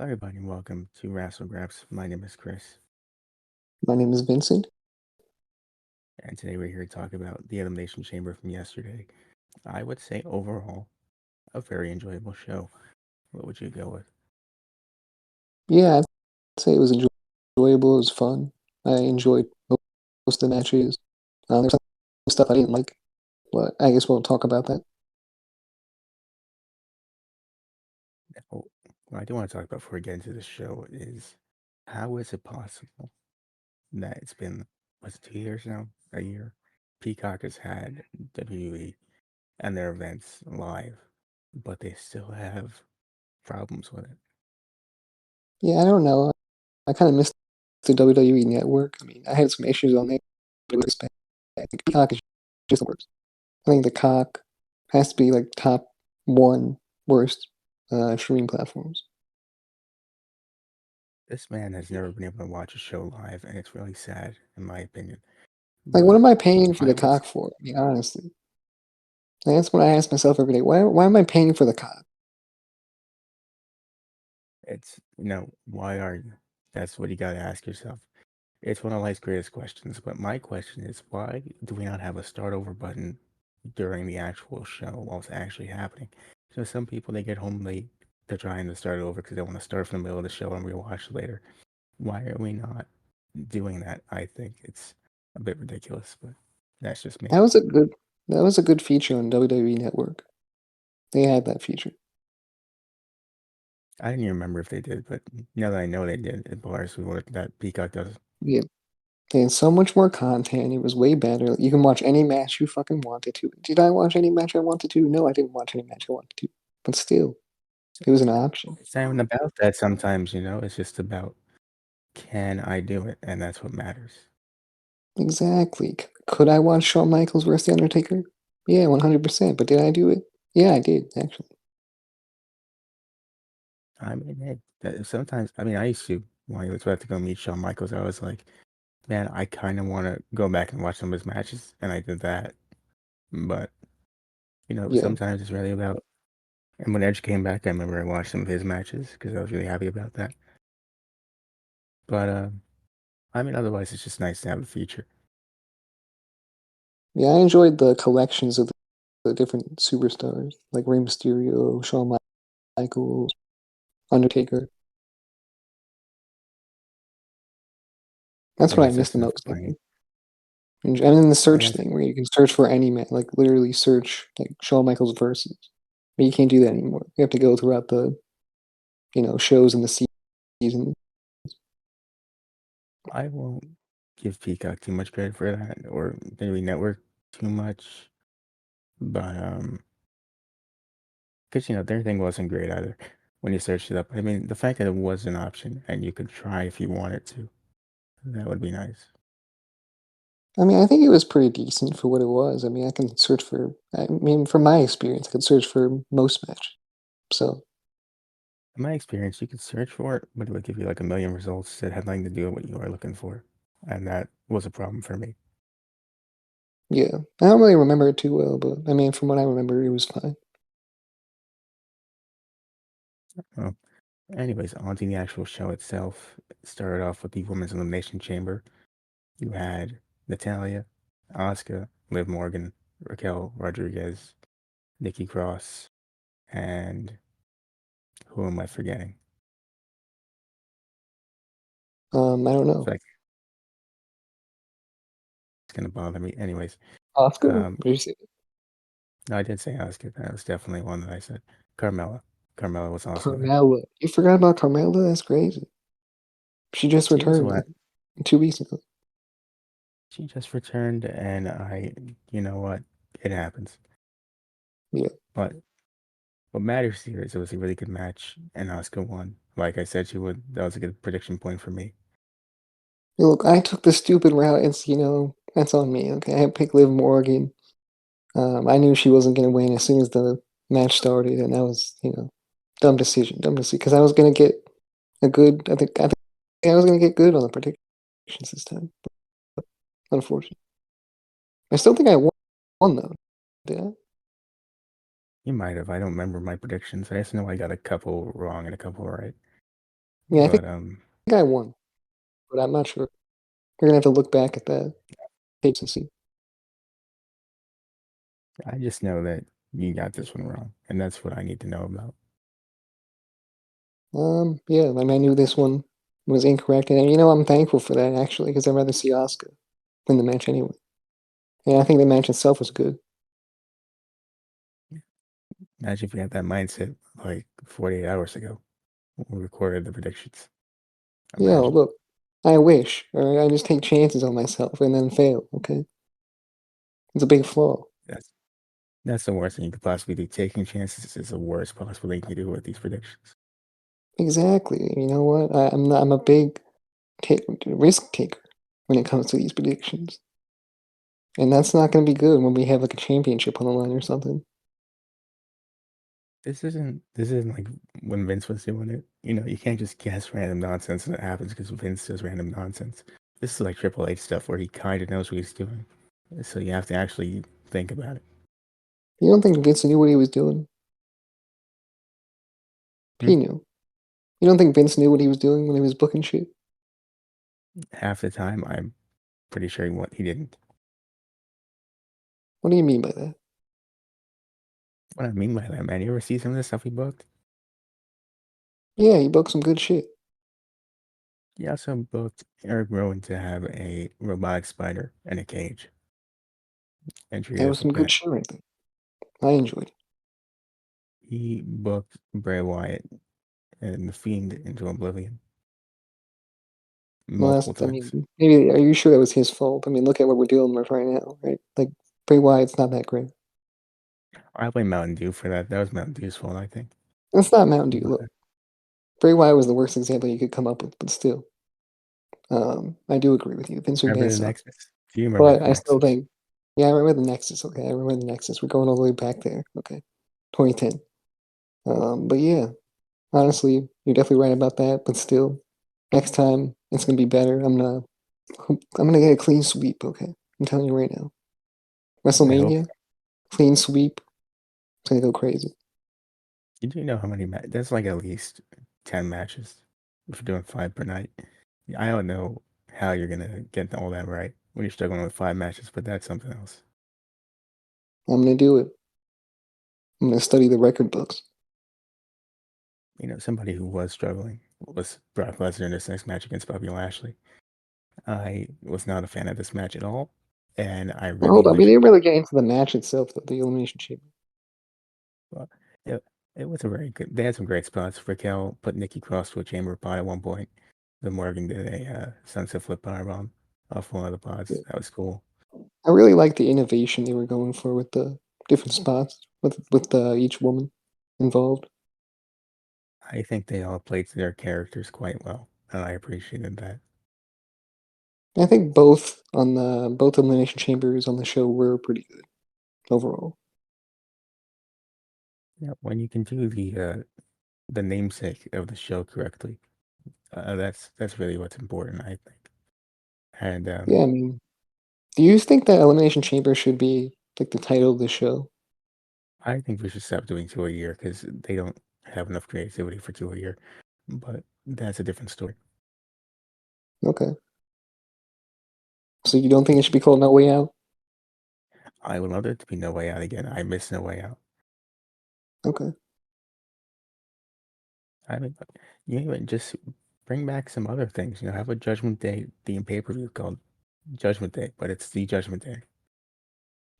Hello, everybody, and welcome to Wrassle Graps. My name is Chris, My name is Vincent. and today we're here to talk about the Elimination Chamber from yesterday. I would say overall, a very enjoyable show. What would you go with? Yeah, I'd say it was enjoyable. It was fun. I enjoyed most of the matches. There's some stuff I didn't like, but I guess we'll talk about that. Oh, what I do want to talk about before we get into the show is how is it possible that it's been, what's it, 2 years now? A year? Peacock has had WWE and their events live, but they still have problems with it. Yeah, I don't know. I kind of missed the WWE Network. I mean, I had some issues on there, but it was bad. I think Peacock is just the worst. I think the cock has to be like top one worst streaming platforms. This man has never been able to watch a show live, and it's really sad, in my opinion. Like, what But am I paying for I the would cock for? I mean, honestly, like, that's what I ask myself every day. Why am I paying for the cock? why are you? That's what you got to ask yourself. It's one of life's greatest questions. But my question is, why do we not have a start over button during the actual show while it's actually happening? So some people, they get home late, they're trying to start over because they want to start from the middle of the show and rewatch later. Why are we not doing that? I think it's a bit ridiculous, but that's just me. That was a good that was a good feature on WWE Network. They had that feature. I didn't even remember if they did, but now that I know they did, it bars with what that Peacock does. Yeah. They had so much more content. It was way better. You can watch any match you fucking wanted to. Did I watch any match I wanted to? No, I didn't watch any match I wanted to. But still, it was an option. It's not even about that sometimes, it's just about can I do it? And that's what matters. Exactly. Could I watch Shawn Michaels versus The Undertaker? Yeah, 100%. But did I do it? Yeah, I did, actually. I mean, hey, sometimes, I used to, when I was about to go meet Shawn Michaels, I was like, man, I kind of want to go back and watch some of his matches. And I did that. But, Yeah. sometimes it's really about, and when Edge came back, I remember I watched some of his matches because I was really happy about that. But, otherwise, it's just nice to have a feature. Yeah, I enjoyed the collections of the different superstars, like Rey Mysterio, Shawn Michaels, Undertaker. That's I what I guess miss that's the the most. point. And then the I search guess thing where you can search for any man, like literally search like Shawn Michaels versus. But you can't do that anymore. You have to go throughout the shows in the season. I won't give Peacock too much credit for that or maybe Network too much. But, because, their thing wasn't great either when you searched it up. I mean, the fact that it was an option and you could try if you wanted to, that would be nice. I mean, I think it was pretty decent for what it was. I mean, I can search for. I mean, from my experience, I could search for most match. So In my experience, you could search for it, but it would give you like a million results that had nothing to do with what you were looking for. And that was a problem for me. yeah, I don't really remember it too well, but I mean, from what I remember, it was fine. Well, anyways, on to the actual show itself. It started off with the Women's Elimination Chamber. You had Natalia, Asuka, Liv Morgan, Raquel Rodriguez, Nikki Cross, and who am I forgetting? I don't It's know. like it's gonna bother me. Anyways, Oscar? What um, did you say? no, I did say Asuka. That was definitely one that I said. Carmella. Carmella was also there. Carmella. You forgot about Carmella? That's crazy. She just She was returned what? like 2 weeks ago. She just returned, and you know what? It happens. Yeah. But what matters here is it was a really good match, and Asuka won. Like I said, she would. That was a good prediction point for me. Look, I took the stupid route. That's on me. Okay, I picked Liv Morgan. I knew she wasn't going to win as soon as the match started, and that was, dumb decision, dumb decision. Because I was going to get a good. I think I was going to get good on the predictions this time. Unfortunately, I still think I won though. Did I? You might have. I don't remember my predictions. I just know I got a couple wrong and a couple right. Yeah, I think But I won, but I'm not sure. We're gonna have to look back at the tapes and see. I just know that you got this one wrong, and that's what I need to know about. Yeah, I mean, I knew this one was incorrect, and I'm thankful for that actually, because I'd rather see Oscar win the match anyway. And I think the match itself was good. Imagine if we had that mindset like 48 hours ago when we recorded the predictions. Imagine. Look, I wish, or I just take chances on myself and then fail. Okay, it's a big flaw. That's that's the worst thing you could possibly do. Taking chances is the worst possible thing you can do with these predictions. Exactly. You know what? I'm not. I'm a big risk taker when it comes to these predictions, and that's not going to be good when we have like a championship on the line or something. This isn't like when Vince was doing it. You can't just guess random nonsense and it happens because Vince does random nonsense. This is like Triple H stuff where he kind of knows what he's doing. So you have to actually think about it. You don't think Vince knew what he was doing? Hmm? He knew. You don't think Vince knew what he was doing when he was booking shit? Half the time, I'm pretty sure he didn't. What do you mean by that? What I mean by that, man, you ever see some of the stuff he booked? Yeah, he booked some good shit. He also booked Eric Rowan to have a robotic spider in a cage and treat That it was as a some good pet. shit right there. I enjoyed it. He booked Bray Wyatt and the Fiend into oblivion Well, multiple I times. mean, maybe are you sure that was his fault? I mean, look at what we're dealing with right now, right? Like Bray Wyatt's not that great. I blame Mountain Dew for that. That was Mountain Dew's fault, I think. It's not Mountain Dew. Look, But Bray Wyatt was the worst example you could come up with, but still, I do agree with you. Vince remember McMahon the sucked, Nexus? Do you remember but the I still Nexus? think, yeah, I remember the Nexus. Okay, I remember the Nexus. We're going all the way back there. Okay, 2010. But yeah, honestly, you're definitely right about that. But still, next time it's gonna be better. I'm gonna get a clean sweep. Okay, I'm telling you right now. I hope WrestleMania, clean sweep. It's gonna go crazy. you do know how many That's like at least 10 matches if you're doing 5 per night. I don't know how you're gonna get all that right when you're struggling with 5 matches, but that's something else. I'm gonna do it. I'm gonna study the record books. Somebody who was struggling was Brock Lesnar in this next match against Bobby Lashley. I was not a fan of this match at all, and I Well, really hold on, we wish. didn't really get into the match itself, though, the Elimination Chamber. Well, it was a very good. They had some great spots. Raquel put Nikki Cross to a chamber pod at one point. Then Morgan did a sunset flip powerbomb off one of the pods. Yeah. That was cool. I really like the innovation they were going for with the different spots with each woman involved. I think they all played to their characters quite well, and I appreciated that. I think both Elimination Chambers on the show were pretty good overall. Yeah, when you can do the namesake of the show correctly, that's really what's important, I think. And Yeah, I mean, do you think that Elimination Chamber should be like the title of the show? I think we should stop doing 2 a year because they don't have enough creativity for 2 a year. But that's a different story. Okay, so you don't think it should be called No Way Out? I would love it to be No Way Out again. I miss No Way Out. Okay. I mean, even just bring back some other things. Have a Judgment Day theme pay per view called Judgment Day, but it's the Judgment Day.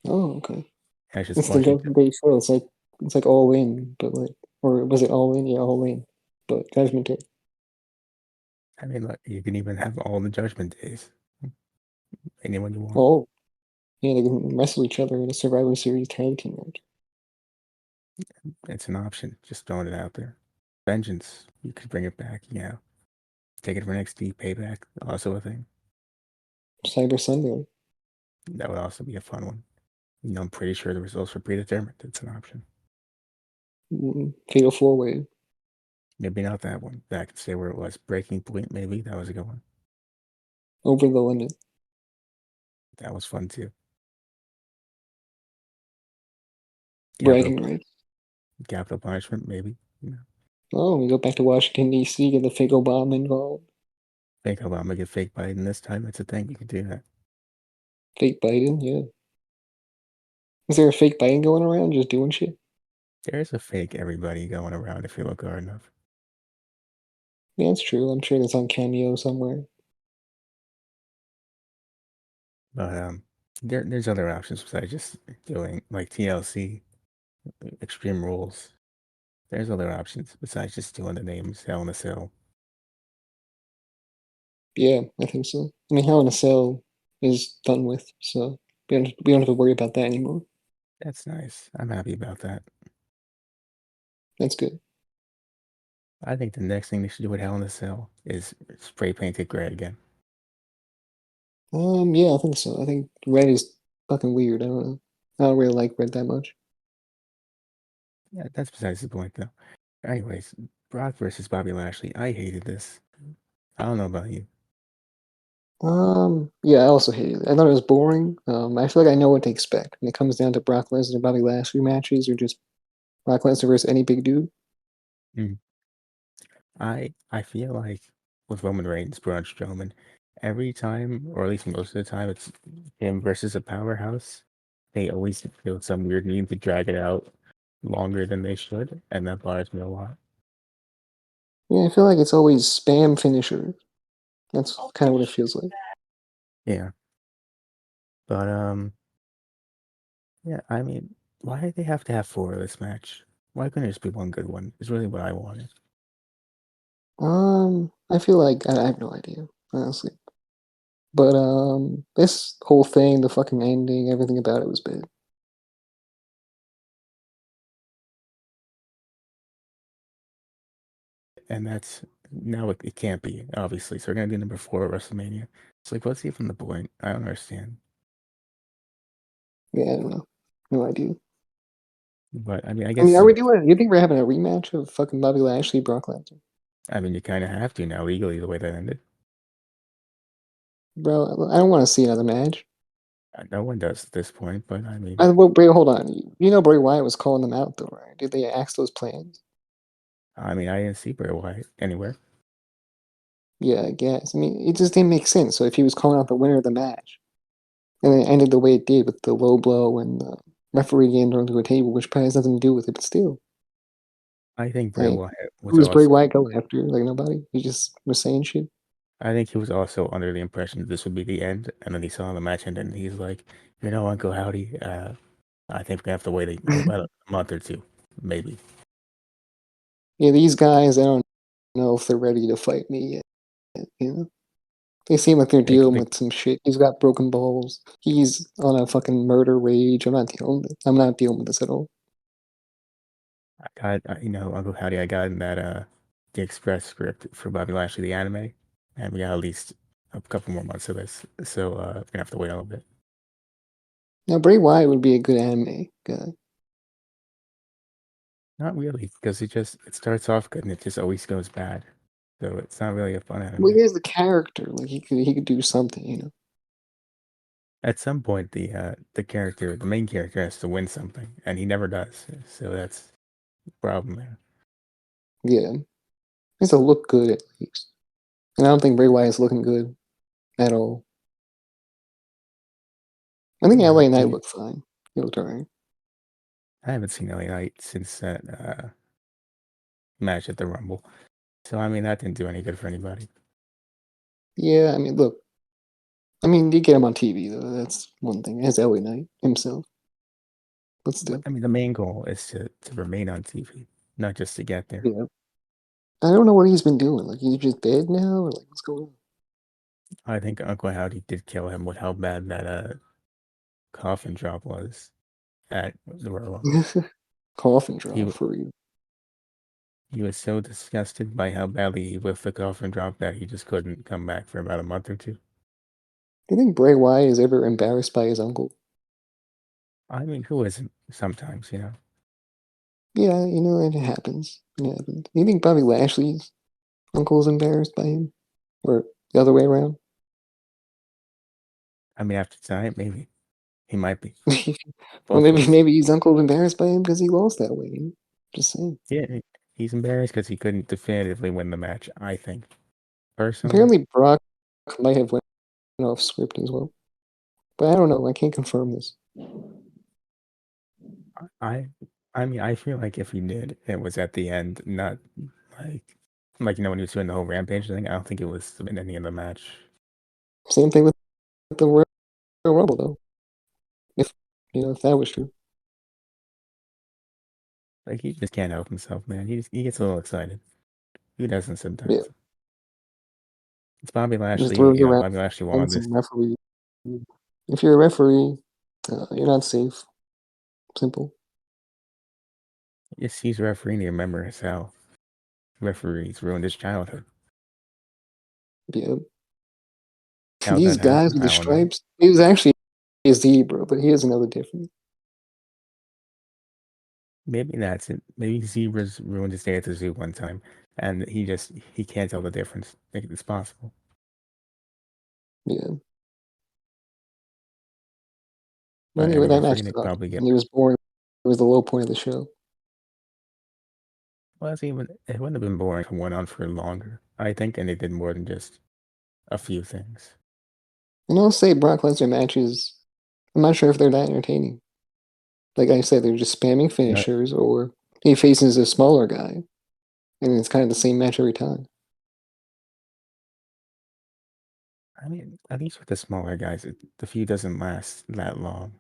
Oh, okay. And it's just a It's the bunch of. Judgment Day show. It's like All In, but like, or was it All In? Yeah, All In, but Judgment Day. I mean, look, you can even have all the Judgment Days. Anyone you want. Oh, yeah, they can wrestle each other in a Survivor Series tag team match. It's an option. Just throwing it out there. Vengeance. You could bring it back. Take it for NXT Payback. Also a thing. Cyber Sunday. That would also be a fun one. I'm pretty sure the results were predetermined. It's an option. Fatal Four Way. Maybe not that one. That I could stay where it was. Breaking Point, maybe. That was a good one. Over the Limit. That was fun too. Capital Bragging Rights. Capital Punishment, maybe. Oh, we go back to Washington D.C. Get the fake Obama involved. Fake Obama get fake Biden this time. It's a thing. You can do that. Fake Biden, yeah. Is there a fake Biden going around just doing shit? There's a fake everybody going around if you look hard enough. Yeah, that's true. I'm sure that's on Cameo somewhere. But there's other options besides just doing like TLC, Extreme Rules. There's other options besides just doing the names Hell in a Cell. Yeah, I think so. I mean, Hell in a Cell is done with, so we don't have to worry about that anymore. That's nice. I'm happy about that. That's good. I think the next thing they should do with Hell in a Cell is spray paint it gray again. Yeah, I think so. I think red is fucking weird. I don't know. I don't really like red that much. Yeah, that's besides the point though. Anyways, Brock versus Bobby Lashley. I hated this. I don't know about you. Yeah, I also hated it. I thought it was boring. I feel like I know what to expect when it comes down to Brock Lesnar, Bobby Lashley matches, or just Brock Lesnar versus any big dude. Mm. I feel like with Roman Reigns, Braun Strowman, every time, or at least most of the time, it's him versus a powerhouse. They always feel some weird need to drag it out longer than they should, and that bothers me a lot. Yeah, I feel like it's always spam finisher. That's kind of what it feels like. Yeah, but yeah. I mean, why did they have to have four of this match? Why couldn't it just be one good one? Is really what I wanted. I feel like I have no idea, honestly. But this whole thing, the fucking ending, everything about it was bad. And that's now it can't be obviously. So we're gonna do number four at WrestleMania. It's like, what's even the point? I don't understand. Yeah, I don't know, no idea. But I mean, I I mean, guess are we doing? You think we're having a rematch of fucking Bobby Lashley, Brock Lesnar? you kind of have to now legally the way that ended. Bro, I don't want to see another match. No one does at this point, but I mean, Well, Bray, hold on. You know Bray Wyatt was calling them out, though, right? Did they ask those plans? I didn't see Bray Wyatt anywhere. Yeah, I guess. I mean, it just didn't make sense. So if he was calling out the winner of the match, and then it ended the way it did with the low blow and the referee getting thrown to a table, which probably has nothing to do with it, but still, I think Bray like, Wyatt who was was Bray also. Wyatt going after? Like nobody. He just was saying shit. I think he was also under the impression that this would be the end, and then he saw the match end, and he's like, Uncle Howdy, I think we have to wait about a month or two, maybe. Yeah, these guys, I don't know if they're ready to fight me yet. You know, they seem like they're dealing They with some shit. He's got broken balls. He's on a fucking murder rage. I'm not dealing with this at all. I got, Uncle Howdy, I got in that the Express script for Bobby Lashley, the anime, and we got at least a couple more months of this, so we're gonna have to wait a little bit. Now Bray Wyatt would be a good anime guy. Not really, because it starts off good and it just always goes bad, so it's not really a fun Well, anime. he has the character. Like he could do something. You know. At some point, the main character, has to win something, and he never does. So that's the problem there. Yeah, he has to look good at least. And I don't think Bray Wyatt's looking good at all. I think But LA Knight looked fine. He looked alright. I haven't seen LA Knight since that match at the Rumble, so I mean that didn't do any good for anybody. Yeah, I mean, look. I mean, you get him on TV though. That's one thing. As LA Knight himself, but But still. I mean, the main goal is to remain on TV, not just to get there. Yeah. I don't know what he's been doing. Like he's just dead now, or like what's going I think Uncle Howdy did kill him with how bad that coffin drop was at the Royal Rumble. on? Coffin He drop w- for you. he was so disgusted by how badly he whiffed the coffin drop that he just couldn't come back for about a month or two. Do you think Bray Wyatt is ever embarrassed by his uncle? I mean, who isn't sometimes, Yeah, you know, it happens. It happens. Do you think Bobby Lashley's uncle is embarrassed by him, or the other way around? I mean, after tonight, maybe he might be. Well, Both maybe ways. maybe his uncle is embarrassed by him because he lost that way. You know? Just saying. Yeah, He's embarrassed because he couldn't definitively win the match, I think. Personally, Apparently, Brock might have went off script as well, but I don't know. I can't confirm this. I I mean, I feel like if he did, it was at the end, not like when he was doing the whole rampage thing. I don't think it was in any of the match. Same thing with the Royal Rumble, though. If if that was true. Like he just can't help himself, man. He gets a little excited. Who doesn't Yeah, sometimes? It's Bobby just Lashley. throws You know, around Bobby Lashley wanted and this. some referee. If you're a referee, you're not safe. Simple. Yes, he's refereeing. You remember how referees ruined his childhood. Yeah. How'd These that guys happen? with I the don't know. stripes, he was actually a zebra, but he has another difference. Maybe that's it. Maybe zebras ruined his day at the zoo one time, and he can't tell the difference. Think it's possible. Yeah. But But anyway, anyway, that if we're match gonna sucked. probably get And it was boring. It was the low point of the show. well, it wouldn't have been boring if it went on for longer. I think, and they did more than just a few things. And I'll say Brock Lesnar matches, I'm not sure if they're that entertaining. Like I said, they're just spamming You know, finishers, or he faces a smaller guy, and it's kind of the same match every time. I mean, at least with the smaller guys, the feud doesn't last that long.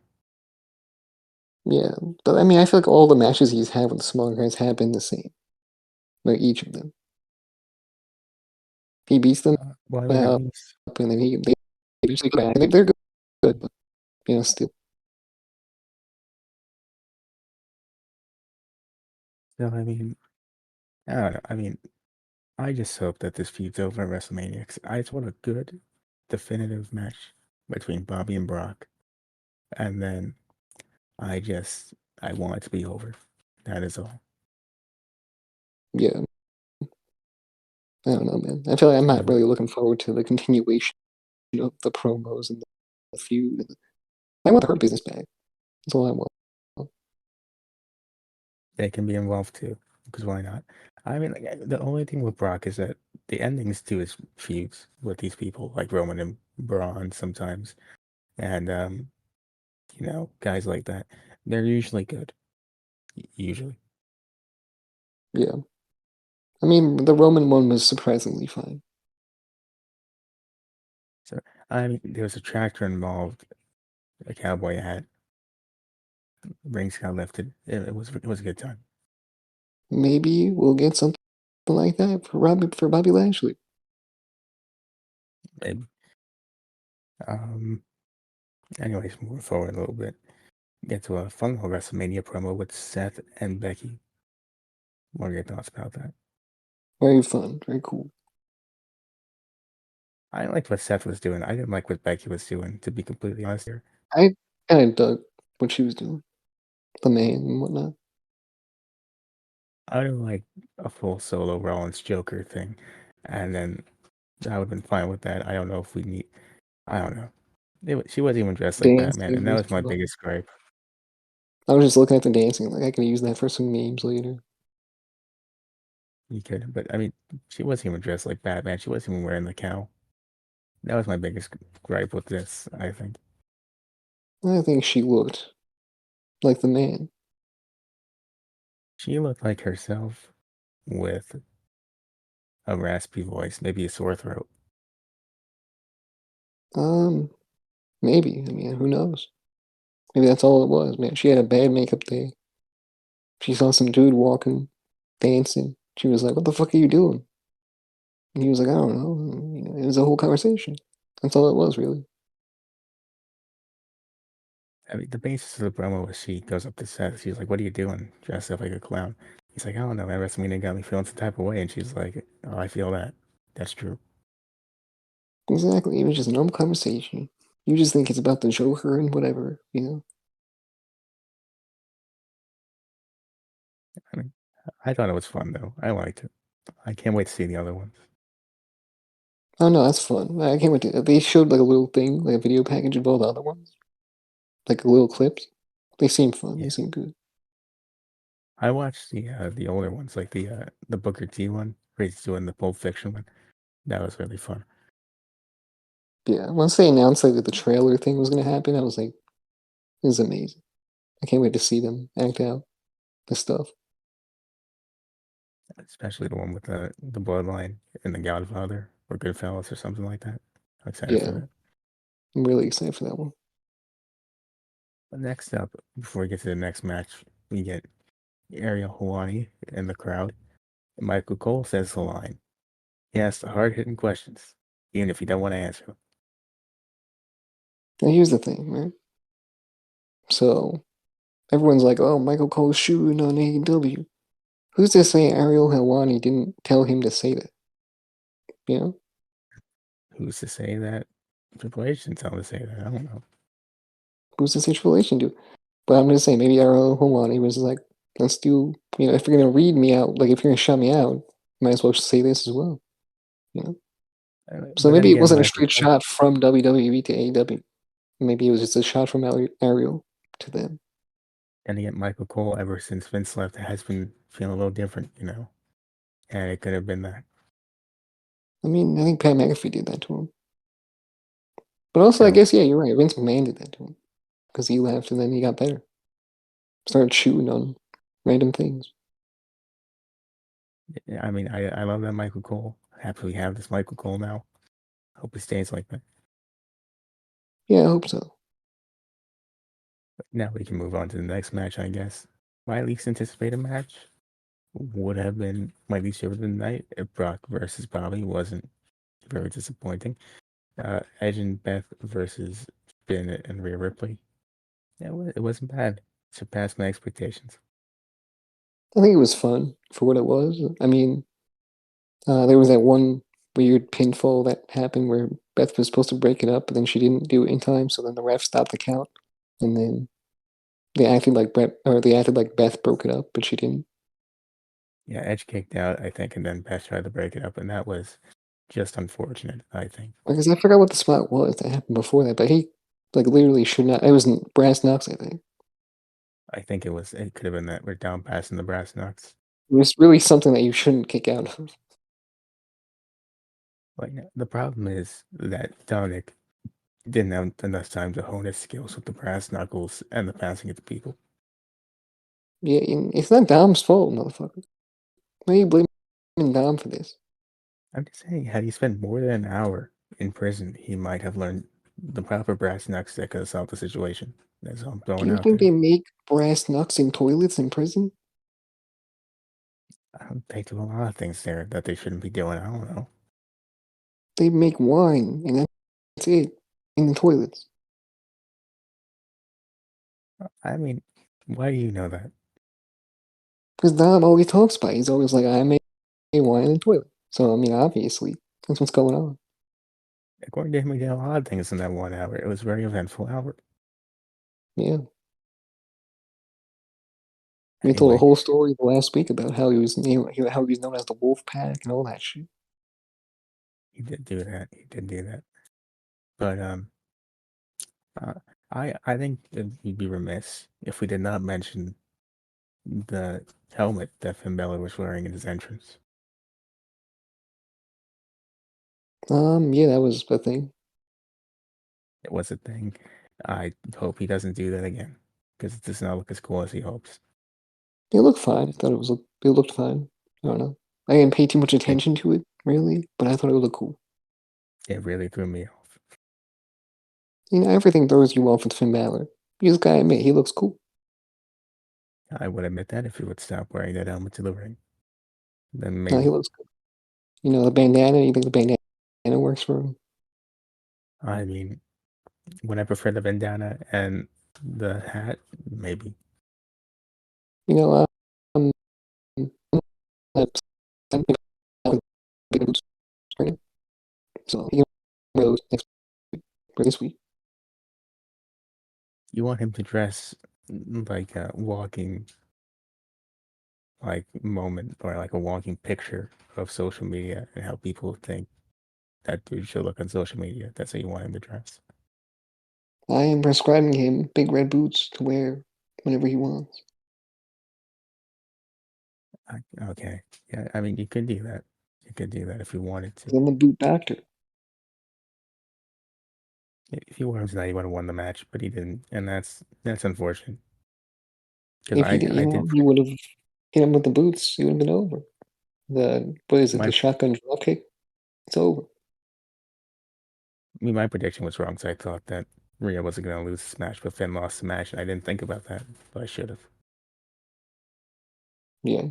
Yeah, but I mean, I feel like all the matches he's had with the smaller guys have been the same. Like each of them, he beats them Well, I mean, at up, least, and then they usually go back. They're good, but still, so I mean, I don't know. I mean, I just hope that this feud's over at WrestleMania. 'Cause I just want a good, definitive match between Bobby and Brock, and then I just I want it to be over. That is all. yeah. I don't know, man. I feel like I'm not And really looking forward to the continuation of the promos and the feud. I want the Hurt Business back. That's all I want. they can be involved too, because why not? I mean, like, the only thing with Brock is that the endings to his feuds with these people, like Roman and Braun sometimes, and guys like that, they're usually good. Usually. Yeah. I mean, the Roman one was surprisingly fine. So I mean, there was a tractor involved, a cowboy hat, rings got lifted. It was a good time. Maybe we'll get something like that for Bobby Lashley. Maybe. Um. Anyways, moving forward a little bit, get to a fun little WrestleMania promo with Seth and Becky. What are your thoughts about that? Very fun, very cool. I liked what Seth was doing. I didn't like what Becky was doing, to be completely honest here. I kind of dug what she was doing, the man and whatnot. I didn't like a full solo Rollins Joker thing. And then I would have been fine with that. I don't know if we need, I don't know. She wasn't even dressed like Batman, Dancing and that was was my too long. biggest gripe. I was just looking at the dancing, like I could use that for some memes later. You could, but I mean, she wasn't even dressed like Batman. She wasn't even wearing the cowl. That was my biggest gripe with this, I think. I think she looked like the man. She looked like herself with a raspy voice, maybe a sore throat. Um, Maybe. I mean, who knows? Maybe that's all it was, man. She had a bad makeup day. She saw some dude walking, dancing. She was like, "What the fuck are you doing?" And he was like, "I don't know." It was a whole conversation. That's all it was, really. I mean, the basis of the promo was she goes up to Seth. She's like, "What are you doing? Dressed up like a clown?" He's like, "I don't know, man. WrestleMania got me feeling some type of way." And she's like, "Oh, I feel that. That's true." Exactly. It was just a normal conversation. You just think it's about the Joker and whatever. I mean, I thought it was fun though. I liked it. I can't wait to see the other ones. Oh no, that's fun. I can't wait to. They showed like a little thing, like a video package of all the other ones, like little clips. They seem fun. They Yeah, seem good. I watched the older ones, like the Booker T one, where he's doing the Pulp Fiction one. That was really fun. Yeah, once they announced like that the trailer thing was gonna happen, I was like, this is amazing. I can't wait to see them act out the stuff. Especially the one with the Bloodline and the Godfather or Goodfellas or something like that. I'm excited for Yeah, that. I'm really excited for that one. But next up, before we get to the next match, we get Ariel Helwani in the crowd. And Michael Cole says the line. He asks the hard-hitting questions, even if you don't want to answer them. Now here's the thing, right? So everyone's like, "Oh, Michael Cole's shooting on AEW." Who's to say Ariel Helwani didn't tell him to say that? You know, Who's to say that Triple H didn't tell him to say that? I don't know. who's the situation to? But I'm just saying, maybe Ariel Helwani was like, "Let's do." You know, if you're gonna read me out, like if you're gonna shut me out, might as well say this as well. You know. So But then maybe it again, wasn't a Michael straight Cole. shot from WWE to AEW. Maybe it was just a shot from Ariel to them. And again, Michael Cole, ever since Vince left, has been feeling a little different, And it could have been that. I mean, I think Pat McAfee did that to him. But also, I So guess, yeah, you're right. Vince McMahon did that to him because he left and then he got better. Started shooting on random things. I mean, I love that Michael Cole. Happily have this Michael Cole now. Hope it stays like that. Yeah, I hope so. But now we can move on to the next match, I guess. My least anticipated match would have been my least favorite of the night if Brock versus Bobby wasn't very disappointing. Edge and Beth versus Finn and Rhea Ripley. Yeah, it wasn't bad. Surpassed my expectations. I think it was fun for what it was. I mean, there was that one weird pinfall that happened where Beth was supposed to break it up, but then she didn't do it in time, so then the ref stopped the count, and then they acted like Beth broke it up, but she didn't. Yeah, Edge kicked out, I think, and then Beth tried to break it up, and that was just unfortunate, I think. Because I forgot what the spot was that happened before that, but he like literally should not. It was brass knucks, I think. I think it could have been that we're down passing the brass knucks. It was really something that you shouldn't kick out of. Like the problem is that Dominic didn't have enough time to hone his skills with the brass knuckles and the passing it to people. Yeah, and it's not Dom's fault, motherfucker. Why are you blaming Dom for this? I'm just saying, had he spent more than an hour in prison, he might have learned the proper brass knucks that could have solved the situation. That's all I'm Do throwing you out think there. they make brass knucks in toilets in prison? They do a lot of things there that they shouldn't be doing. I don't know. They make wine, and that's it in the toilets. I mean, why do you know that? Because Dom always talks about it. He's always like, I make wine in the toilet. So, I mean, obviously, that's what's going on. According to him, he did a lot of things in that 1 hour. It was a very eventful hour. Yeah. He told a Anyway, whole story last week about how how he was known as the Wolf Pack and all that shit. he did do that. He did do that. But uh, I think we'd be remiss if we did not mention the helmet that Finn Balor was wearing in his entrance. Yeah, that was the thing. It was a thing. I hope he doesn't do that again because it does not look as cool as he hopes. It looked fine. I thought it looked fine. I don't know. I didn't pay too much It attention to it really, but I thought it looked cool. it really threw me off. You know, everything throws you off with Finn Balor. You just gotta admit he looks cool. I would admit that if he would stop wearing that helmet to the ring, then No, he maybe. looks good. You know, the bandana. You think the bandana works for him? I mean, would I prefer the bandana and the hat? Maybe. You know, um, I'm so you can wear those next for this week. You want him to dress like a walking like moment or like a walking picture of social media and how people think that dude should look on social media. That's how you want him to dress. I am prescribing him big red boots to wear whenever he wants. Okay. Yeah, I mean, you could do that. You could do that if you wanted to. Then the boot doctor. If he wanted to, he would have won the match, but he didn't, and that's unfortunate. Because If he did, I did he would have hit him with the boots. He would have been over. What is it? my The shotgun drop kick. It's over. I mean, my prediction was wrong, so I thought that Rhea wasn't going to lose this match, but Finn lost the match, and I didn't think about that, but I should have. Yeah.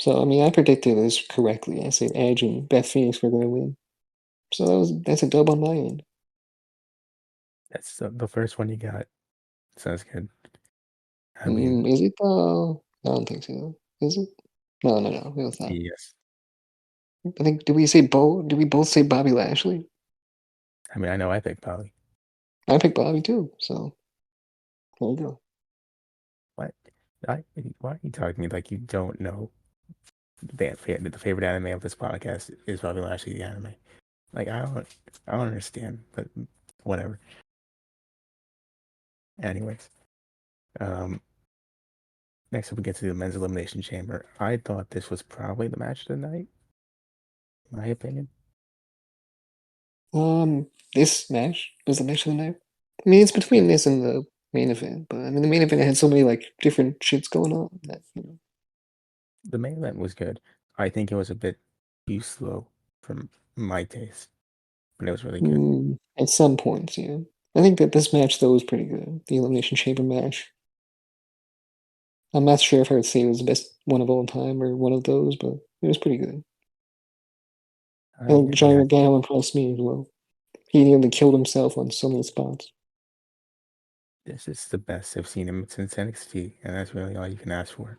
So I mean, I predicted this correctly. I said Edge and Beth Phoenix were going to win. So that's a dub on my end. That's the first one you got. Sounds good. I mean, Is it? I don't think so. Is it? No, no, no. It was not. yes. I think. Did we say Bo? Did we both say Bobby Lashley? I mean, I know I picked Polly. I picked Bobby too. So there you go. What? Why are you talking to me like you don't know the favorite anime of this podcast is Bobby Lashley the anime? Like I don't understand, but whatever. Anyways, um, next up we get to the men's elimination chamber. I thought this was probably the match of the night, in my opinion. This match was the match of the night. I mean, it's The, between this and the main event, but I mean, the main event had so many like different shits going on that the main event was good. I think it was a bit too slow for my taste, but it was really good. at some points, yeah. I think that this match though was pretty good. The Elimination Chamber match. I'm not sure if I would say it was the best one of all time or one of those, but it was pretty good. And Johnny Yeah, Gargano impressed me as well. He nearly killed himself on so many spots. this is the best I've seen him since NXT, and that's really all you can ask for.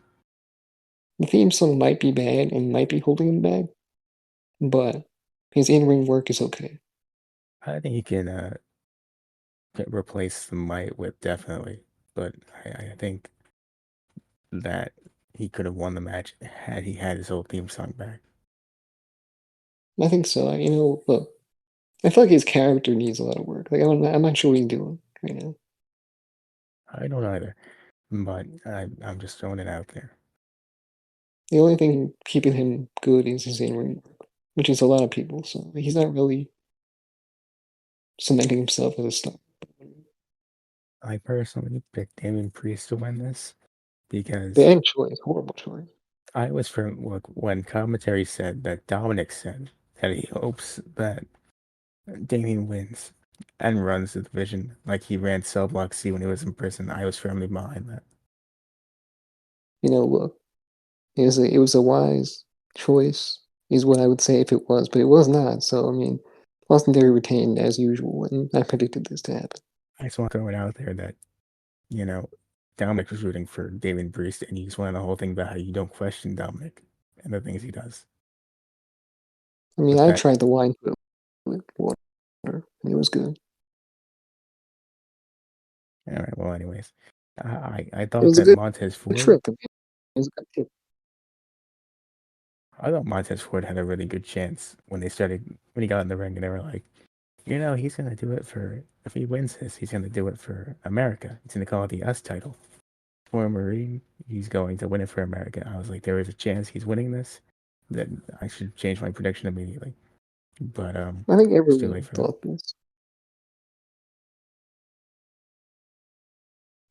The theme song might be bad and might be holding him back, but his in-ring work is okay. I think he can replace the Might Whip definitely, but I think that he could have won the match had he had his old theme song back. I think so. Look, I feel like his character needs a lot of work. Like I'm not sure what he's doing right now. I don't either, but I'm just throwing it out there. The only thing keeping him good is his in-ring work, which is a lot of people. So he's not really cementing himself as a star. I personally picked Damien Priest to win this because Bad choice, horrible choice. I was from look when commentary said that Dominic said that he hopes that Damien wins and runs the division like he ran Cell Block C when he was in prison. I was firmly behind that. Look, it was a wise choice, is what I would say if it was, but it was not. So I mean, Austin Theory retained as usual, and I predicted this to happen. I just want to throw it out there that, you know, Dominic was rooting for Damien Priest and you just wanted the whole thing about how you don't question Dominic and the things he does. I mean, But I that, tried the wine with water, and it was good. all right, well, anyways, I It thought was a that good Montez Ford, trick. I mean, it was a good tip. I thought Montez Ford had a really good chance when when he got in the ring and they were like, he's going to do it if he wins this, he's going to do it for America. He's going to call it the US title. For a Marine, he's going to win it for America. I was like, there is a chance he's winning this. That I should change my prediction immediately. But I think it's too late everyone for that. thought this.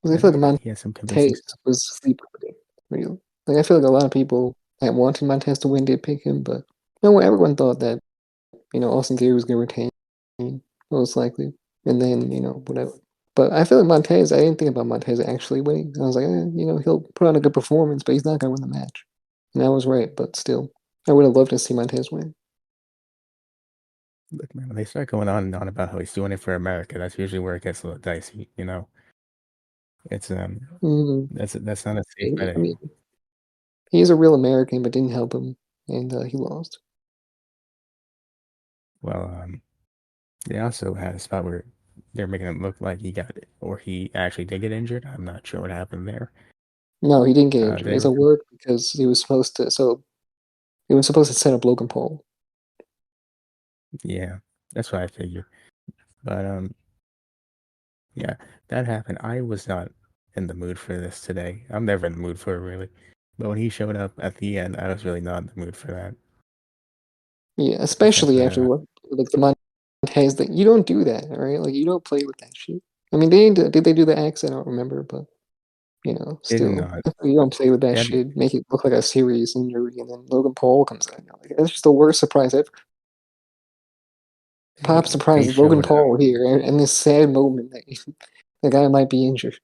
Because I I feel like mean, he has some convincing Montez stuff. was sleeper pick, real. Like I feel like a lot of people that wanted Montez to win did pick him, but no, everyone thought that Austin Theory was going to retain most likely, and then whatever. But I feel like Montez. I didn't think about Montez actually winning. I was like, he'll put on a good performance, but he's not going to win the match. And I was right, but still, I would have loved to see Montez win. Look, man, when they start going on and on about how he's doing it for America, that's usually where it gets a little dicey. It's Mm, that's not a safe bet I mean, anymore. he's a real American, but didn't help him, and he lost. Well, they also had a spot where they're making it look like he got it, or he actually did get injured. I'm not sure what happened there. No, he didn't get injured. They It's were, a work because he was supposed to. So he was supposed to set up Logan Paul. yeah, that's what I figured. But yeah, that happened. I was not. in the mood for this today. I'm never in the mood for it really, but when he showed up at the end, I was really not in the mood for that. Yeah, Except especially after what like the Montez that you don't do that, right? Like you don't play with that shit. I mean, did they do the axe? I don't remember, but they did still, not. you don't play with that They had, shit. Make it look like a serious injury, and then Logan Paul comes out. Like, that's just the worst surprise ever. Pop surprise, they Logan showed Paul here, and this sad moment that the guy might be injured.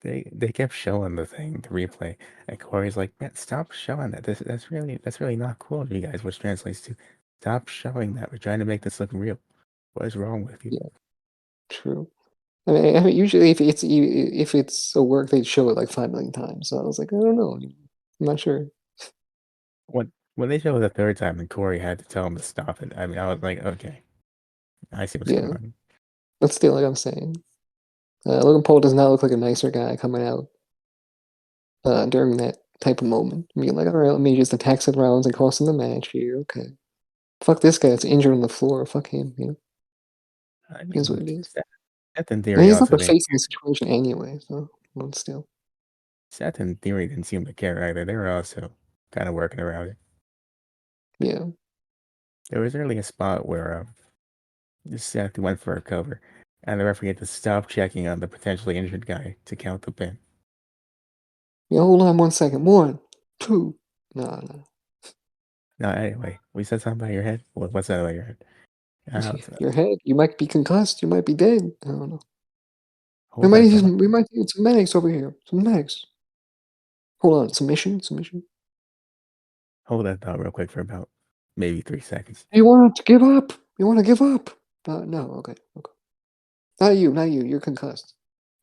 they kept showing the thing, the replay, and Corey's like, "Man, stop showing that. That's really not cool, you guys." Which translates to, "Stop showing that. We're trying to make this look real. What is wrong with you?" Yeah, true. I mean, usually if it's a work, they'd show it like 5 million times. So I was like, I don't know. I'm not sure. When they showed it the third time and Corey had to tell him to stop it, I mean, I was like, okay, I see what's Yeah, going on. but still, like I'm saying, Logan Paul does not look like a nicer guy coming out during that type of moment. Being like, all right, let me just attack Seth Rollins and cost him the match here. Okay, fuck this guy that's injured on the floor. Fuck him. I Is what mean, it is. Seth in And theory he's not also the didn't. face in the situation anyway. So, well, still, Seth in theory didn't seem to care either. They were also kind of working around it. yeah. There was early a spot where Seth went for a cover, and the referee had to stop checking on the potentially injured guy to count the pin. Yeah, hold on 1 second. One, two. No, no. Now, anyway, we said something about your head. What's that about your head? So, Your head. You might be concussed. You might be dead. I don't know. We hold might that need thought. some, we might need some medics over here. Some medics. Hold on. Submission. Hold that thought real quick for about maybe 3 seconds. You want to give up? You want to give up? No. Okay. Not you. Not you. You're concussed.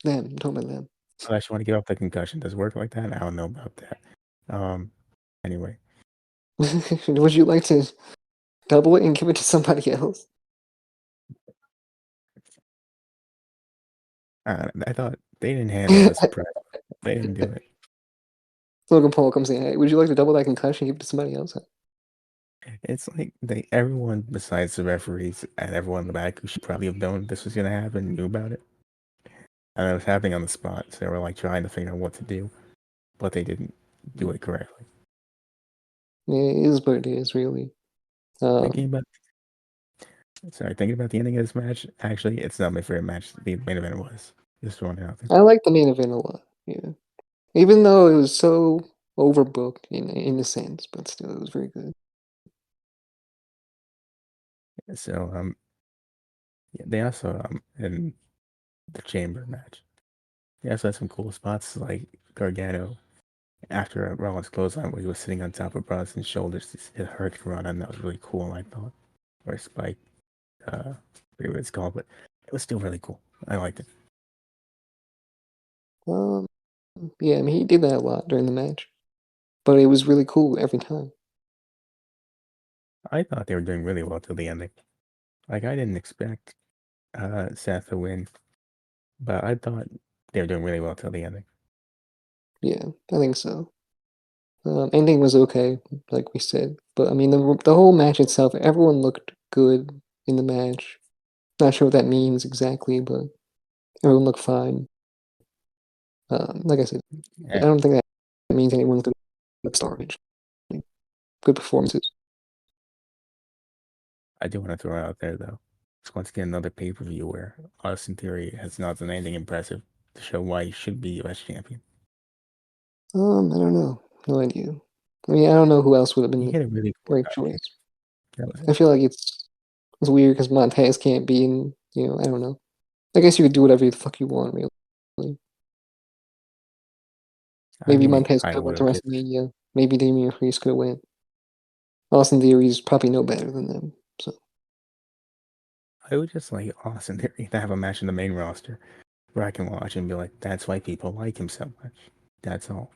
Them. I'm talking about them. I actually want to give up the concussion. Does it work like that? I don't know about that. Um. Anyway, Would you like to double it and give it to somebody else? I thought they didn't handle the surprise. They didn't do it. Logan Paul comes in. Hey, would you like to double that concussion and give it to somebody else? It's like everyone besides the referees and everyone in the back who should probably have known this was gonna happen knew about it, and it was happening on the spot. So they were like trying to figure out what to do, but they didn't do it correctly. Yeah, it is what it is, really. Thinking Um, about thinking about the ending of this match. Actually, it's not my favorite match. The main event was just throwing it out there. I like the main event a lot. Yeah, even though it was so overbooked in a sense, but still, it was very good. So yeah, they also in the chamber match. They also had some cool spots like Gargano after a Rollins clothesline where he was sitting on top of Bronson's shoulders, his hurricane run, and that was really cool, I thought. Or Spike, I forget what it's called, but it was still really cool. I liked it. Um, yeah, I mean, he did that a lot during the match, but it was really cool every time. I thought they were doing really well till the ending. Like I didn't expect Seth to win, but I thought they were doing really well till the ending. Yeah, I think so. Ending was okay, like we said, but I mean, the whole match itself, everyone looked good in the match. Not sure what that means exactly, but everyone looked fine. Like I said, I Yeah, don't think that means anyone's gonna get started. Good performances. I do want to throw it out there though. It's once again another pay-per-view where Austin Theory has not done anything impressive to show why he should be US champion. I don't know. No idea. I mean, I don't know who else would have been He the hit a really cool right dive choice. kick. That was I it. feel like it's weird because Montez can't be in. I don't know. I guess you could do whatever the fuck you want, really. I Maybe mean, Montez I could have went would to have. WrestleMania. Maybe Damian Priest could have went. Austin Theory's probably no better than them. So I would just like Austin Theory to have a match in the main roster where I can watch and be like, that's why people like him so much. That's all.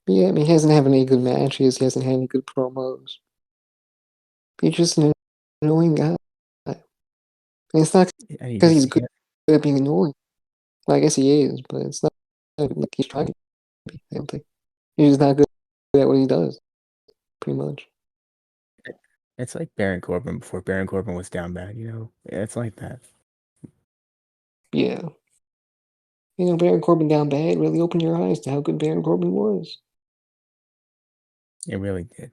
yeah, I mean, he hasn't had any good matches. He hasn't had any good promos. He's just an annoying guy. And it's not And he because just he's he good can't. at being annoying. Well, I guess he is, but it's not like he's trying to be. I don't think he's just not good at what he does. Pretty much. It's like Baron Corbin before Baron Corbin was down bad. It's like that. Yeah. Baron Corbin down bad really opened your eyes to how good Baron Corbin was. It really did.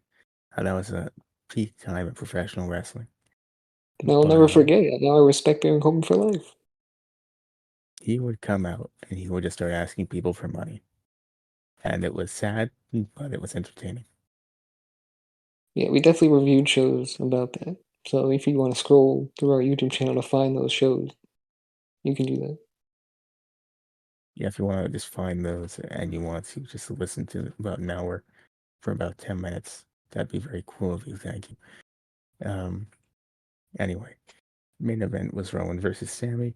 That was a peak time of professional wrestling. And I'll But never forget it. Now I respect Baron Corbin for life. he would come out and he would just start asking people for money. And it was sad, but it was entertaining. Yeah, we definitely reviewed shows about that. So if you want to scroll through our YouTube channel to find those shows, you can do that. Yeah, if you want to just find those and you want to just listen to about an hour for about 10 minutes, that'd be very cool of you. Thank you. Anyway, main event was Rowan versus Sammy.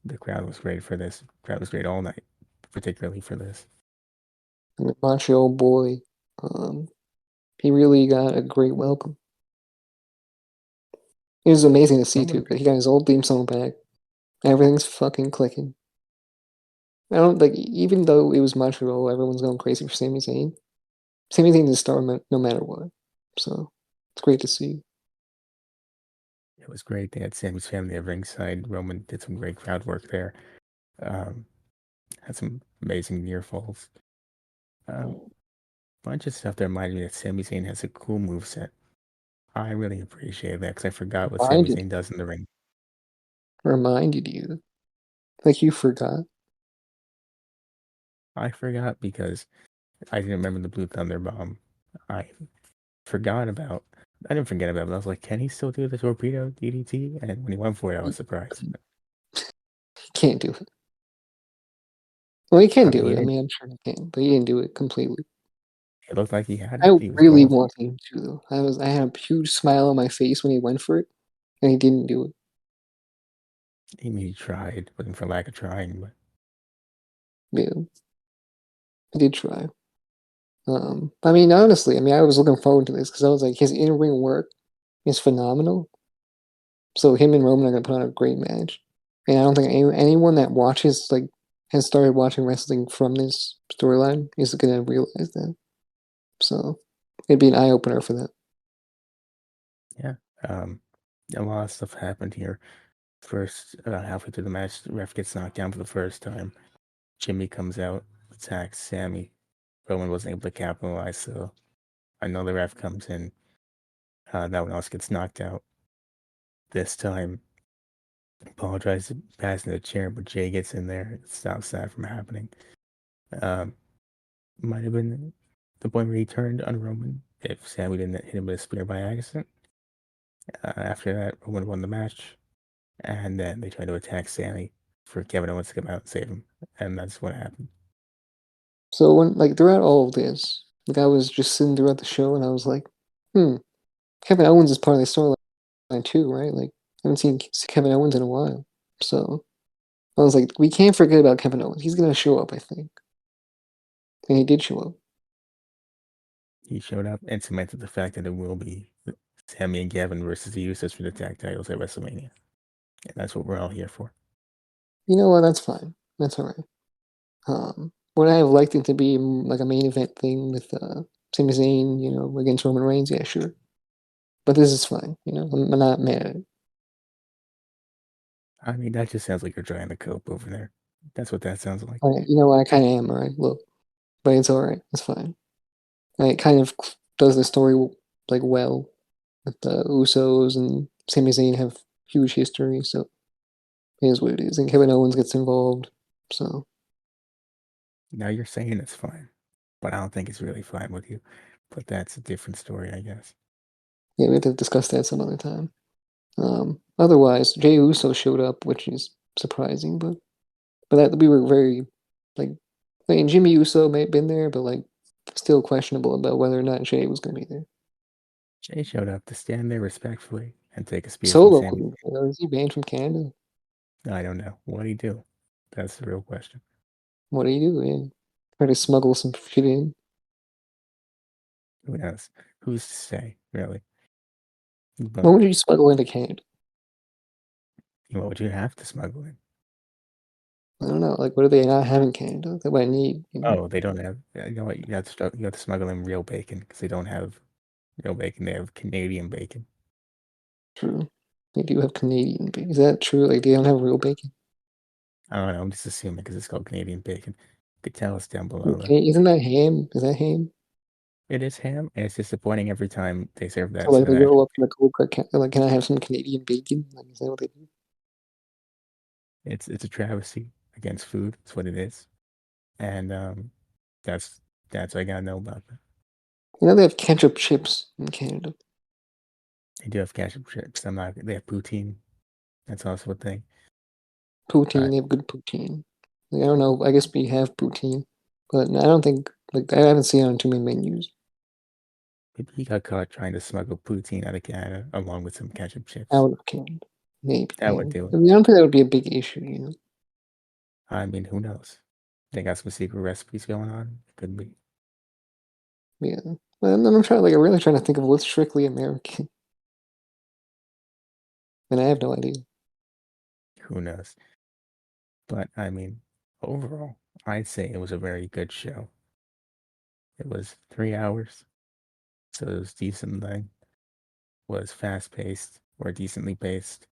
The crowd was great for this. The crowd was great all night, particularly for this. And the Montreal boy, um, he really got a great welcome. It was amazing to see too. Roman, 'Cause he got his old theme song back. Everything's fucking clicking. I don't like even though it was Montreal, everyone's going crazy for Sami Zayn. Sami Zayn is a star no matter what. So it's great to see. it was great. They had Sammy's family at ringside. Roman did some great crowd work there. Um, had some amazing near falls. Bunch of stuff that reminded me that Sami Zayn has a cool move set. I really appreciate that because I forgot what Sami Reminded Zayn does in the ring. reminded you. Like you forgot. I forgot because I didn't remember the Blue Thunder Bomb. I forgot about. I didn't forget about it. I was like, can he still do the torpedo DDT? And when he went for it, I was surprised. Can't do it. Well, he can I mean, do he it. I didn't. mean, I'm sure he can, but he didn't do it completely. It looked like he had I it. He was really ballsy. want him to though. I had a huge smile on my face when he went for it, and he didn't do it. He tried, wasn't for lack of trying, but Yeah, he did try. I mean, honestly, I was looking forward to this because I was like, his in-ring work is phenomenal. So him and Roman are gonna put on a great match, and I don't think anyone that watches has started watching wrestling from this storyline is gonna realize that. So it'd be an eye opener for that. yeah. A lot of stuff happened here. First, halfway through the match, the ref gets knocked down for the first time. Jimmy comes out, attacks Sammy. Roman wasn't able to capitalize, so another ref comes in. That one else gets knocked out. This time, Paul tries to pass in the chair, but Jay gets in there and stops that from happening. Um, might have been the point where he turned on Roman if Sammy didn't hit him with a spear by accident. After that, Roman won the match, and then they tried to attack Sammy for Kevin Owens to come out and save him, and that's what happened. So when throughout all of this, I was just sitting throughout the show and I was like, Kevin Owens is part of the storyline too, right? Like I haven't seen Kevin Owens in a while, so I was like, we can't forget about Kevin Owens. He's gonna show up, I think, and he did show up. He showed up and cemented the fact that it will be Sammy and Gavin versus the Usos for the tag titles at WrestleMania, and that's what we're all here for. You know what? That's fine. That's all right. Would I have liked it to be like a main event thing with Sami Zayn, against Roman Reigns? Yeah, sure. But this is fine. I'm not mad at it. I mean, that just sounds like you're trying to cope over there. That's what that sounds like. You know what? I kind of am, all right? Look, but it's all right. It's fine. It kind of does the story well with the Usos and Sami Zayn have huge history, so it is what it is. And Kevin Owens gets involved, so Now you're saying it's fine, but I don't think it's really fine with you. But that's a different story, I guess. yeah, we have to discuss that some other time. Otherwise, Jey Uso showed up, which is surprising, but that we were very like, I mean, Jimmy Uso may have been there, but still questionable about whether or not Jay was going to be there. Jay showed up to stand there respectfully and take a spear from Solo, Sammy. is he banned from Canada? I don't know. What do you do? That's the real question. What do you do? Yeah, try to smuggle some shit in. Who knows? Who's to say, really? What But would you smuggle into Canada? what would you have to smuggle in? I don't know. Like, what do they not have in Canada that I need? Oh, they don't have. You know what? You have to smuggle in real bacon because they don't have real bacon. They have Canadian bacon. True. They do have Canadian bacon. Is that true? Like, they don't have real bacon? I don't know. I'm just assuming because it's called Canadian bacon. You could tell us down below though. Okay, isn't that ham? Is that ham? It is ham, and it's disappointing every time they serve So that like instead they of go actual up in the cold cut, like, can I have some Canadian bacon? Like, is that what they do? It's a travesty against food. That's what it is, and that's that's what I gotta know about that. You know they have ketchup chips in Canada. They do have ketchup chips. I'm not. They have poutine. That's also a thing. Poutine, they have good poutine. Like, I don't know. I guess we have poutine, but I don't think like I haven't seen it on too many menus Maybe he got caught trying to smuggle poutine out of Canada along with some ketchup chips. out of Canada. Maybe. That Yeah. would do I it. mean, I don't think that would be a big issue. You know. I mean, who knows? They got some secret recipes going on. It could be. Yeah. I'm trying. Like, I'm really trying to think of what's strictly American, and I have no idea. Who knows? But I mean, overall, I'd say it was a very good show. It was 3 hours, so it was decent length. Was fast paced or decently paced.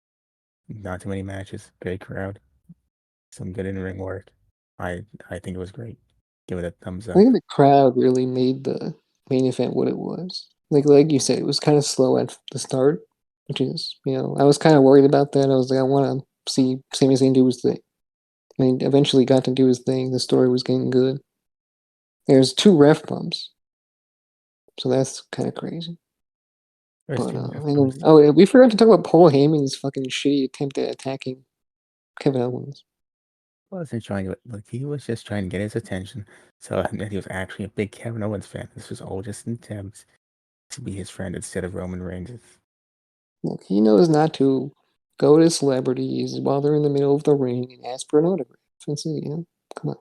Not too many matches. Great crowd. Some good in ring work. I think it was great. Give it a thumbs I think up. the crowd really made the main event what it was. Like you said, it was kind of slow at the start, which is I was kind of worried about that. I was like, I want to see Sami Zayn do his thing. I mean, eventually got to do his thing. The story was getting good. There's two ref bumps, so that's kind of crazy. There's But two ref and bumps. then yeah, we forgot to talk about Paul Heyman's fucking shitty attempt at attacking Kevin Owens. Wasn't trying to look. He was just trying to get his attention. So that he was actually a big Kevin Owens fan. This was all just an attempt to be his friend instead of Roman Reigns. Look, he knows not to go to celebrities while they're in the middle of the ring and ask for an autograph. That's it, come on.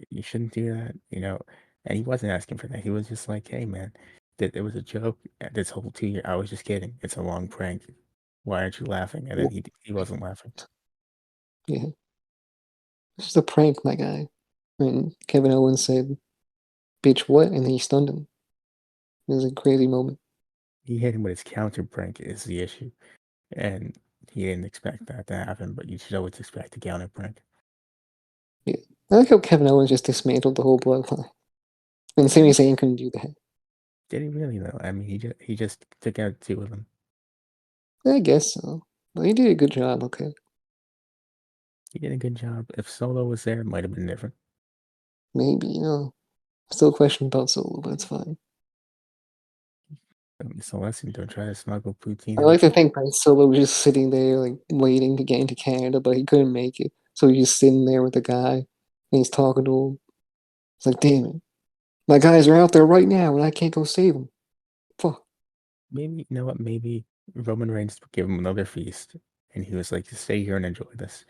You shouldn't do that, you know. And he wasn't asking for that. He was just like, "Hey, man, that it was a joke. This whole 2 year, I was just kidding. It's a long prank. Why aren't you laughing?" And Yeah, then he wasn't laughing. yeah. This is a prank, my guy. And Kevin Owens said, "Bitch, what?" And then he stunned him. It was a crazy moment. He hit him with his counter prank is the issue, and he didn't expect that to happen. But you should always expect a counter prank. Yeah. I like how Kevin Owens just dismantled the whole bloodline. And Sami Did Zayn couldn't do that. he really though? I mean, he just took out two of them. I guess so. But he did a good job, okay. He did a good job. If Solo was there, it might have been different. Maybe, Still question about Solo, but it's fine. So listen, don't try to smuggle poutine I out of like to Canada. think that Solo was just sitting there, like, waiting to get into Canada, but he couldn't make it. So he's just sitting there with the guy, and he's talking to him. It's like, damn it. My guys are out there right now, and I can't go save them. Fuck. Maybe you know what? Maybe Roman Reigns gave him another feast, and he was like, "Stay here and enjoy this."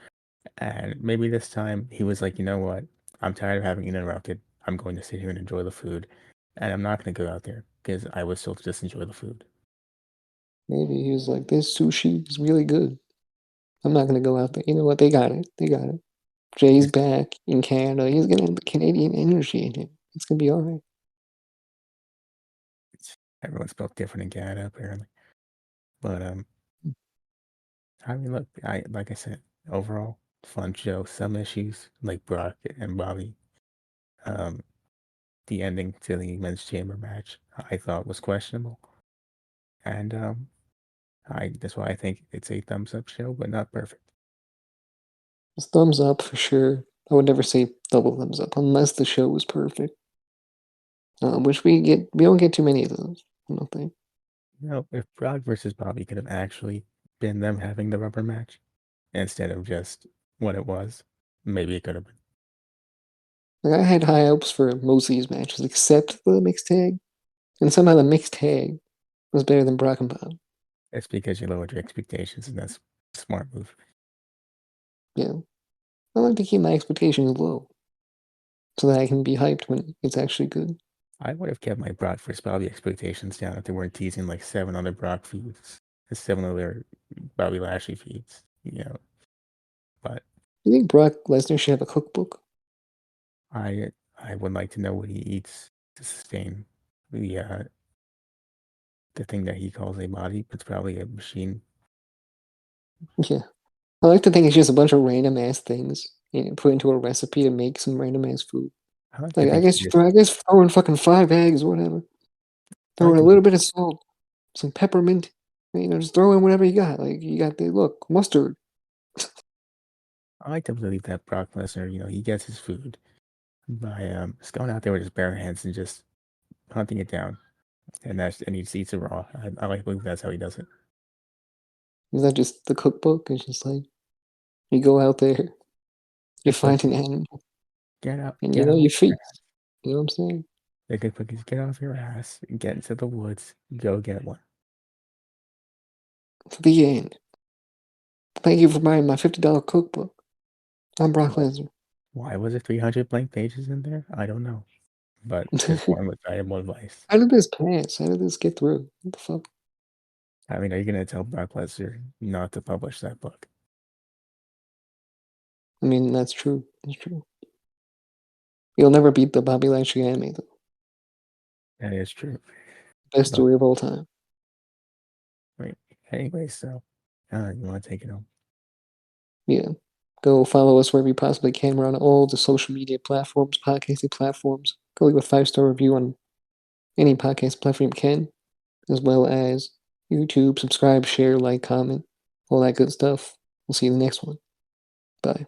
And maybe this time he was like, "You know what? I'm tired of having it interrupted. I'm going to sit here and enjoy the food, and I'm not going to go out there because I will still just enjoy the food." Maybe he was like, this sushi is really good. I'm not gonna go out there. You know what? They got it. They got it. Jay's Just back in Canada. He's gonna have the Canadian energy in him. It's gonna be all right. everyone's built different in Canada apparently, but I mean, look, I like I said, overall fun show. Some issues like Brock and Bobby. Um, the ending to the men's chamber match I thought was questionable, and I that's why I think it's a thumbs up show, but not perfect. Just thumbs up for sure. I would never say double thumbs up unless the show was perfect. Which we don't get too many of those. I don't think. You know, if Brock versus Bobby could have actually been them having the rubber match instead of just what it was, maybe it could have been. Like I had high hopes for most of these matches, except the mixed tag, and somehow the mixed tag was better than Brock and Bob. It's because you lowered your expectations, and that's a smart move. Yeah, I like to keep my expectations low so that I can be hyped when it's actually good. I would have kept my Brock versus Bobby expectations down if they weren't teasing like 7 other Brock feuds, and 7 other Bobby Lashley feuds, you know. But You think Brock Lesnar should have a cookbook? I would like to know what he eats to sustain the thing that he calls a body. It's probably a machine. Yeah, I like to think it's just a bunch of random ass things put into a recipe to make some random ass food. I like to Like think he just. I guess throw in fucking 5 eggs or whatever. I Throw like in a to little think. bit of salt, some peppermint. Just throw in whatever you got. Like you got the look mustard. I like to believe that Brock Lesnar, he gets his food by just going out there with his bare hands and just hunting it down, and he just eats it raw. I like to believe that's how he does it. Is that just the cookbook? It's just like you go out there, you It's like find an animal, and get off you your feast. ass. You know what I'm saying? The good book is get off your ass, get into the woods, go get one. To the end. Thank you for buying my $50 cookbook. I'm Brock Why, Lesnar. why was there 300 blank pages in there? I don't know, but this one was valuable advice. How did this pass? How did this get through? What the fuck? I mean, are you gonna tell Brock Lesnar not to publish that book? I mean, that's true. That's true. You'll never beat the Bobby Lashley anime, though. That is true. Best But story of all time. wait, anyway, so you want to take it home? Yeah. Go follow us wherever you possibly can. We're on all the social media platforms, podcasting platforms. Go leave a 5-star review on any podcast platform you can, as well as YouTube. Subscribe, share, like, comment, all that good stuff. We'll see you in the next one. Bye.